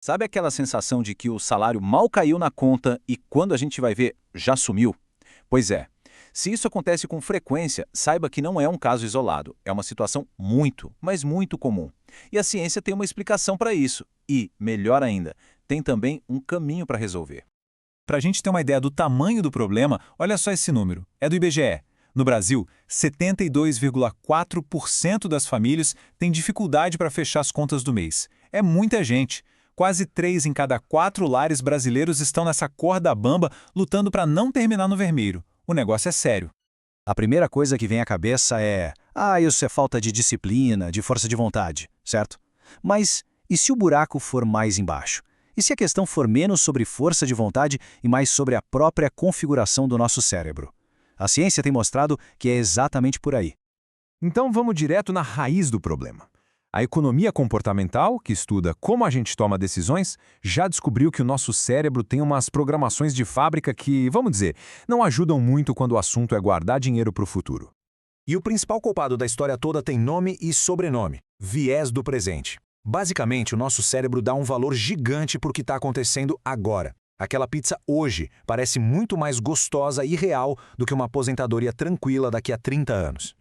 Sabe aquela sensação de que o salário mal caiu na conta e quando a gente vai ver, já sumiu? Pois é. Se isso acontece com frequência, saiba que não é um caso isolado. É uma situação muito, mas muito comum. E a ciência tem uma explicação para isso. E, melhor ainda, tem também um caminho para resolver. Para a gente ter uma ideia do tamanho do problema, olha só esse número. É do IBGE. No Brasil, 72,4% das famílias têm dificuldade para fechar as contas do mês. É muita gente. Quase 3 em cada 4 lares brasileiros estão nessa corda bamba lutando para não terminar no vermelho. O negócio é sério. A primeira coisa que vem à cabeça é: isso é falta de disciplina, de força de vontade, certo? Mas e se o buraco for mais embaixo? E se a questão for menos sobre força de vontade e mais sobre a própria configuração do nosso cérebro? A ciência tem mostrado que é exatamente por aí. Então vamos direto na raiz do problema. A economia comportamental, que estuda como a gente toma decisões, já descobriu que o nosso cérebro tem umas programações de fábrica que, vamos dizer, não ajudam muito quando o assunto é guardar dinheiro para o futuro. E o principal culpado da história toda tem nome e sobrenome: viés do presente. Basicamente, o nosso cérebro dá um valor gigante para o que está acontecendo agora. Aquela pizza hoje parece muito mais gostosa e real do que uma aposentadoria tranquila daqui a 30 anos.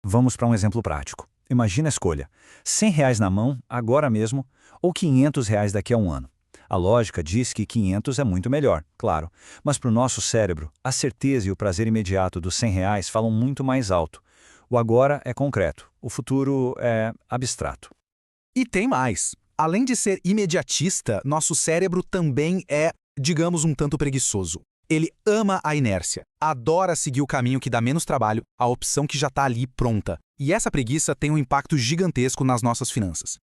Vamos para um exemplo prático. Imagina a escolha: R$ 100 na mão, agora mesmo, ou R$ 500 daqui a um ano. A lógica diz que 500 é muito melhor, claro, mas para o nosso cérebro, a certeza e o prazer imediato dos R$ 100 falam muito mais alto. O agora é concreto, o futuro é abstrato. E tem mais. Além de ser imediatista, nosso cérebro também é, digamos, um tanto preguiçoso. Ele ama a inércia, adora seguir o caminho que dá menos trabalho, a opção que já está ali pronta. E essa preguiça tem um impacto gigantesco nas nossas finanças.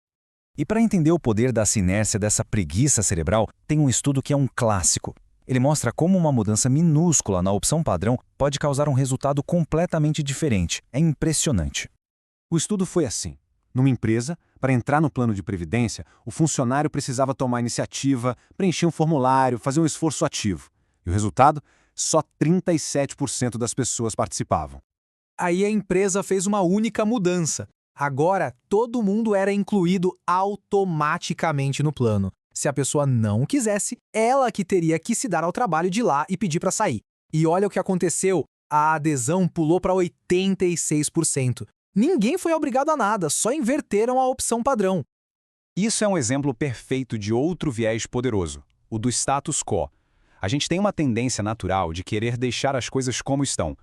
E para entender o poder dessa inércia, dessa preguiça cerebral, tem um estudo que é um clássico. Ele mostra como uma mudança minúscula na opção padrão pode causar um resultado completamente diferente. É impressionante. O estudo foi assim. Numa empresa, para entrar no plano de previdência, o funcionário precisava tomar iniciativa, preencher um formulário, fazer um esforço ativo. E o resultado? Só 37% das pessoas participavam. Aí a empresa fez uma única mudança. Agora, todo mundo era incluído automaticamente no plano. Se a pessoa não quisesse, ela que teria que se dar ao trabalho de ir lá e pedir para sair. E olha o que aconteceu, a adesão pulou para 86%. Ninguém foi obrigado a nada, só inverteram a opção padrão. Isso é um exemplo perfeito de outro viés poderoso, o do status quo. A gente tem uma tendência natural de querer deixar as coisas como estão.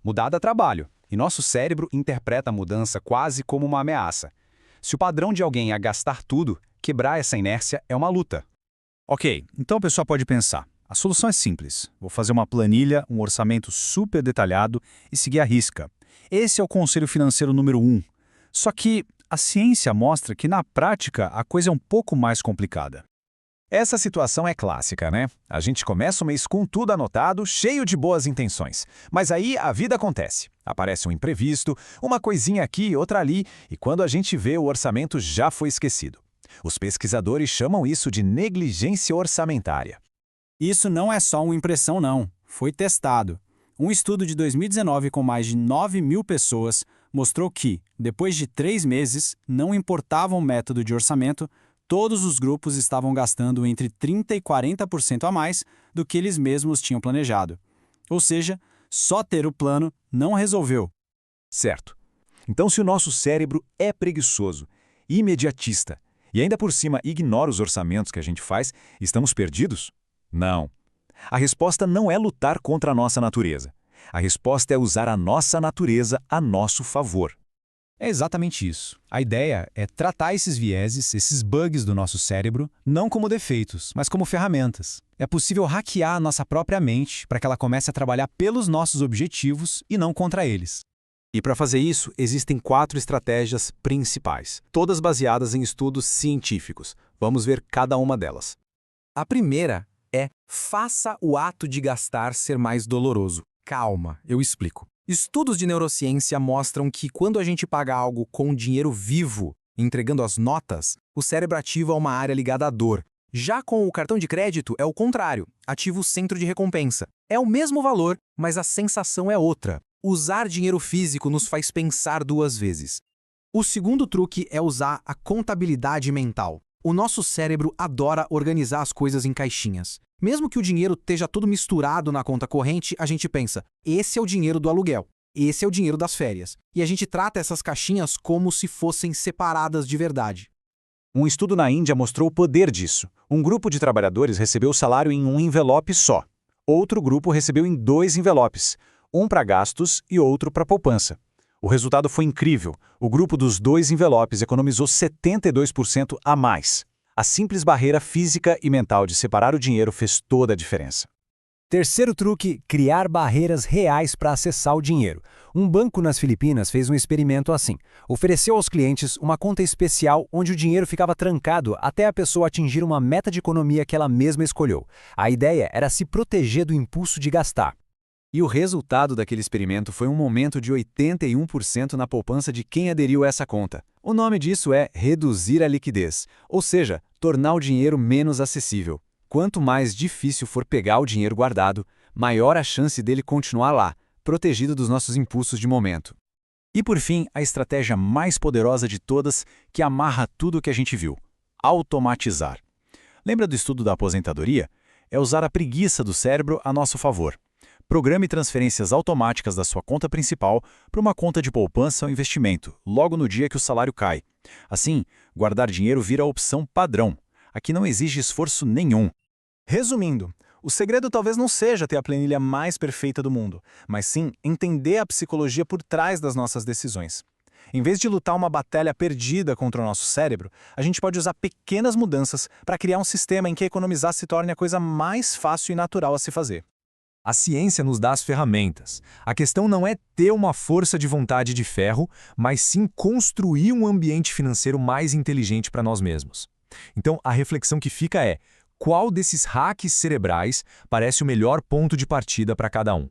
Mudar dá trabalho, e nosso cérebro interpreta a mudança quase como uma ameaça. Se o padrão de alguém é gastar tudo, quebrar essa inércia é uma luta. Ok, então o pessoal pode pensar. A solução é simples. Vou fazer uma planilha, um orçamento super detalhado e seguir à risca. Esse é o conselho financeiro número 1. Só que a ciência mostra que, na prática, a coisa é um pouco mais complicada. Essa situação é clássica, né? A gente começa o mês com tudo anotado, cheio de boas intenções. Mas aí a vida acontece. Aparece um imprevisto, uma coisinha aqui, outra ali, e quando a gente vê, o orçamento já foi esquecido. Os pesquisadores chamam isso de negligência orçamentária. Isso não é só uma impressão, não. Foi testado. Um estudo de 2019 com mais de 9.000 pessoas mostrou que, depois de 3 meses, não importava o método de orçamento, todos os grupos estavam gastando entre 30% e 40% a mais do que eles mesmos tinham planejado. Ou seja, só ter o plano não resolveu. Certo. Então, se o nosso cérebro é preguiçoso, imediatista, e ainda por cima ignora os orçamentos que a gente faz, estamos perdidos? Não. A resposta não é lutar contra a nossa natureza. A resposta é usar a nossa natureza a nosso favor. É exatamente isso. A ideia é tratar esses vieses, esses bugs do nosso cérebro, não como defeitos, mas como ferramentas. É possível hackear a nossa própria mente para que ela comece a trabalhar pelos nossos objetivos e não contra eles. E para fazer isso, existem 4 estratégias principais, todas baseadas em estudos científicos. Vamos ver cada uma delas. A primeira é: faça o ato de gastar ser mais doloroso. Calma, eu explico. Estudos de neurociência mostram que quando a gente paga algo com dinheiro vivo, entregando as notas, o cérebro ativa uma área ligada à dor. Já com o cartão de crédito é o contrário, ativa o centro de recompensa. É o mesmo valor, mas a sensação é outra. Usar dinheiro físico nos faz pensar 2 vezes. O segundo truque é usar a contabilidade mental. O nosso cérebro adora organizar as coisas em caixinhas. Mesmo que o dinheiro esteja tudo misturado na conta corrente, a gente pensa, esse é o dinheiro do aluguel, esse é o dinheiro das férias. E a gente trata essas caixinhas como se fossem separadas de verdade. Um estudo na Índia mostrou o poder disso. Um grupo de trabalhadores recebeu o salário em um envelope só. Outro grupo recebeu em 2 envelopes, um para gastos e outro para poupança. O resultado foi incrível. O grupo dos 2 envelopes economizou 72% a mais. A simples barreira física e mental de separar o dinheiro fez toda a diferença. Terceiro truque, criar barreiras reais para acessar o dinheiro. Um banco nas Filipinas fez um experimento assim. Ofereceu aos clientes uma conta especial onde o dinheiro ficava trancado até a pessoa atingir uma meta de economia que ela mesma escolheu. A ideia era se proteger do impulso de gastar. E o resultado daquele experimento foi um aumento de 81% na poupança de quem aderiu a essa conta. O nome disso é reduzir a liquidez, ou seja, tornar o dinheiro menos acessível. Quanto mais difícil for pegar o dinheiro guardado, maior a chance dele continuar lá, protegido dos nossos impulsos de momento. E por fim, a estratégia mais poderosa de todas, que amarra tudo o que a gente viu: automatizar. Lembra do estudo da aposentadoria? É usar a preguiça do cérebro a nosso favor. Programe transferências automáticas da sua conta principal para uma conta de poupança ou investimento, logo no dia que o salário cai. Assim, guardar dinheiro vira a opção padrão. Aqui não exige esforço nenhum. Resumindo, o segredo talvez não seja ter a planilha mais perfeita do mundo, mas sim entender a psicologia por trás das nossas decisões. Em vez de lutar uma batalha perdida contra o nosso cérebro, a gente pode usar pequenas mudanças para criar um sistema em que economizar se torne a coisa mais fácil e natural a se fazer. A ciência nos dá as ferramentas. A questão não é ter uma força de vontade de ferro, mas sim construir um ambiente financeiro mais inteligente para nós mesmos. Então, a reflexão que fica é: qual desses hacks cerebrais parece o melhor ponto de partida para cada um?